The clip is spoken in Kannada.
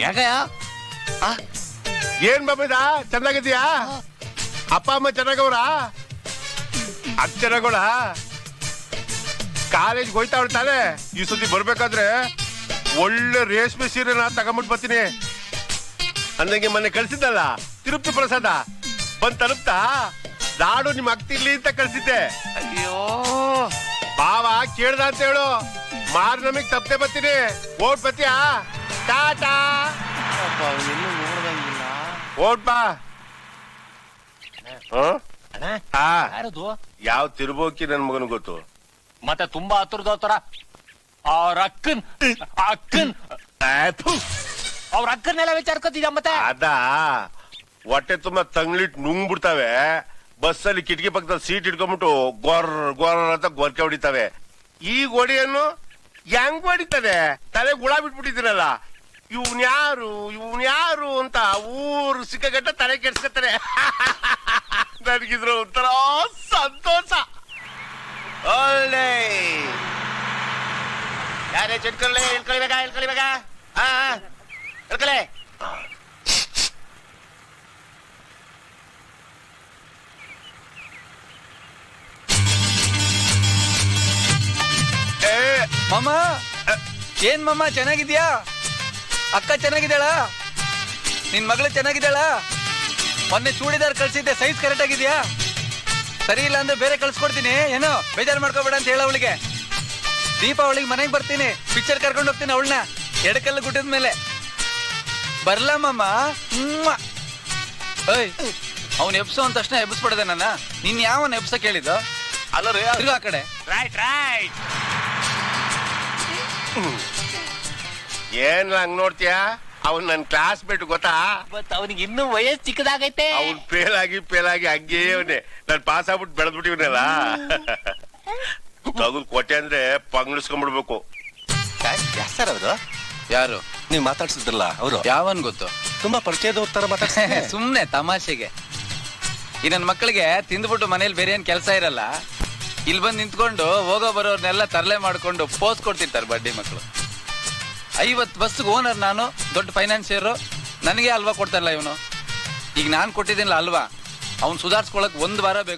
ಯಾಕಯ್ಯ ಏನ್ ಬಾಬದ ಚೆನ್ನಾಗಿದ್ಯಾ? ಅಪ್ಪ ಅಮ್ಮ ಚೆನ್ನಾಗವ್ರ? ಅದ್ ಚೆನ್ನಾಗೋಳ? ಕಾಲೇಜ್ ಹೋಯ್ತಾವಳ ತಾನೆ? ಈ ಸತಿ ಬರ್ಬೇಕಾದ್ರೆ ಒಳ್ಳೆ ರೇಷ್ಮೆ ಸೀರೆನ ತಗೊಂಬಿಟ್ಟು ಬರ್ತೀನಿ. ಅಂದಂಗೆ ಮೊನ್ನೆ ಕಳ್ಸಿದ್ದಲ್ಲ ತಿರುಪ್ತಿ ಪ್ರಸಾದ ಬಂದ್ ತಲುಪ್ತಾ? ನಾಡು ನಿಮ್ ಅಕ್ತಿರ್ಲಿ ಅಂತ ಕಳ್ಸಿದ್ದೆ. ಅಯ್ಯೋ ಬಾವ ಕೇಳ್ದ ಅಂತ ಹೇಳು, ಮಾರ್ ನಮಗ್ ತಪ್ಪದೆ ಬರ್ತೀನಿ. ಓಟ್ ಬತ್ತೀಯಾ? ಟಾಟಾ. ಎಲ್ಲೂ ನೋಡ್ದಂಗಿಲ್ಲ. ಓಟ್ ಬಾ. ಯಾರದು? ಯಾವ ತಿರುಬೋಕಿ ನನ್ ಮಗನ್ ಗೊತ್ತು. ಮತ್ತೆ ತುಂಬಾ ಹತ್ರದೋತರ ಅವ್ರ ಅಕ್ಕನ್ ಅವ್ರ ಅಕ್ಕನ್ನೆಲ್ಲ ವಿಚಾರ್ಕೋತಿದ್ಯ ಮತ್ತೆ? ಅದ ಹೊಟ್ಟೆ ತುಂಬಾ ತಂಗ್ಲಿಟ್ ನುಂಗ್ ಬಿಡ್ತಾವೆ. ಬಸ್ಸಲ್ಲಿ ಕಿಟಕಿ ಪಕ್ಕದಲ್ಲಿ ಸೀಟ್ ಇಟ್ಕೊಂಡ್ಬಿಟ್ಟು ಗೊರ್ ಗೊರ್ ಅಂತ ಗೊರ್ಕೆ ಹೊಡಿತಾವೆ. ಈಗ ಹೊಡಿಯನ್ನು ಹೆಂಗ್ ಹೊಡಿತದೆ? ತಲೆ ಗುಳ ಬಿಟ್ಬಿಟ್ಟಿದ್ದೀರಲ್ಲ. ಇವ್ನ್ಯಾರು ಅಂತ ಊರು ಸಿಕ್ಕಗಟ್ಟ ತಲೆ ಕೆಡ್ಸ್ಕೊತಾರೆ. ನನಗಿದ್ರು ಒಂಥರ ಸಂತೋಷ. ಒಳ್ಳೆ ಯಾರೇ ಚೆಟ್ಕೊಳ್ಳಿ ಹೇಳ್ಕೊಳ್ಬೇಕ ಹೇಳ್ಕೊಳೆ. ಮಾಮ ಏನ್ ಮಾಮ ಚೆನ್ನಾಗಿದ್ಯಾ? ಅಕ್ಕ ಚೆನ್ನಾಗಿದ್ದಾಳ? ನಿನ್ ಮಗಳು ಚೆನ್ನಾಗಿದ್ದಾಳ? ಮೊನ್ನೆ ಚೂಡಿದಾರ್ ಕಳ್ಸಿದ್ದೆ, ಸೈಜ್ ಕರೆಕ್ಟ್ ಆಗಿದ್ಯಾ? ಸರಿ ಇಲ್ಲ ಅಂದ್ರೆ ಬೇರೆ ಕಳ್ಸ್ಕೊಡ್ತೀನಿ. ಏನೋ ಬೇಜಾರು ಮಾಡ್ಕೋಬೇಡ ಅಂತ ಹೇಳ ಅವಳಿಗೆ. ದೀಪಾವಳಿಗೆ ಮನೆಗೆ ಬರ್ತೀನಿ, ಪಿಕ್ಚರ್ ಕರ್ಕೊಂಡು ಹೋಗ್ತೀನಿ ಅವಳನ್ನ ಎಡಕಲ್ಲು ಗುಡ್ಡದ ಮೇಲೆ. ಬರ್ಲ ಮಾಮ? ಏಯ್ ಅವ್ನು ಎಬ್ಸೋ ಅಂತ ತಕ್ಷಣ ಎಬ್ಸ್ಬಿಡದೆ ನನ್ನ. ನೀನ್ ಯಾವನ್ ಎಬ್ಸ ಕೇಳಿದ್ದು? ಅಲ್ಲ ರೀ ಆ ಕಡೆ. ರೈಟ್ ಏನ್ ಹಂಗ್ ನೋಡ್ತೀಯಾ? ಅವ್ನ್ ನನ್ ಕ್ಲಾಸ್ ಬಿಟ್ಟು ಗೊತ್ತಾ? ಮತ್ ಅವನಿಗೆ ಇನ್ನೂ ವಯಸ್ಸು ಚಿಕ್ಕದಾಗೈತೆ. ಅವ್ನ್ ಫೇಲ್ ಆಗಿ ಹಂಗೇ ಅವನೇ. ನಾನ್ ಪಾಸ್ ಆಗ್ಬಿಟ್ಟು ಬೆಳೆದ್ಬಿಟ್ಟಿವನಲ್ಲ. ತಗುಲ್ ಕೊಟ್ಟೆ ಅಂದ್ರೆ ಪಂಗ್ಳಿಸ್ಕೊಂಡ್ಬಿಡ್ಬೇಕು. ಸರ್ ಅವರು ಯಾರು ನೀವ್ ಮಾತಾಡ್ಸಿದ್ರಲ್ಲ ಅವರು? ಯಾವನ್ ಗೊತ್ತು? ತುಂಬಾ ಪರಿಚಯದವ್ರ ತರ ಮಾತಾಡ್ತಾರೆ. ಸುಮ್ನೆ ತಮಾಷೆಗೆ. ಈ ನನ್ ಮಕ್ಕಳಿಗೆ ತಿಂದ್ಬಿಟ್ಟು ಮನೇಲಿ ಬೇರೆ ಏನ್ ಕೆಲಸ ಇರಲ್ಲ. ಇಲ್ಲಿ ಬಂದು ನಿಂತ್ಕೊಂಡು ಹೋಗೋ ಬರೋರ್ನೆಲ್ಲ ತರಲೆ ಮಾಡ್ಕೊಂಡು ಪೋಸ್ ಕೊಡ್ತಿರ್ತಾರೆ ಬಡ್ಡಿ ಮಕ್ಕಳು. 50 ಬಸ್ಗೆ ಓನರ್ ನಾನು, ದೊಡ್ಡ ಫೈನಾನ್ಸಿಯರು. ನನಗೆ ಅಲ್ವಾ ಕೊಡ್ತಾರಲ್ಲ ಇವನು. ಈಗ ನಾನು ಕೊಟ್ಟಿದ್ದೀನಲ್ಲ ಅಲ್ವಾ, ಅವ್ನು ಸುಧಾರಿಸ್ಕೊಳಕ್ 1 ವಾರ ಬೇಕು.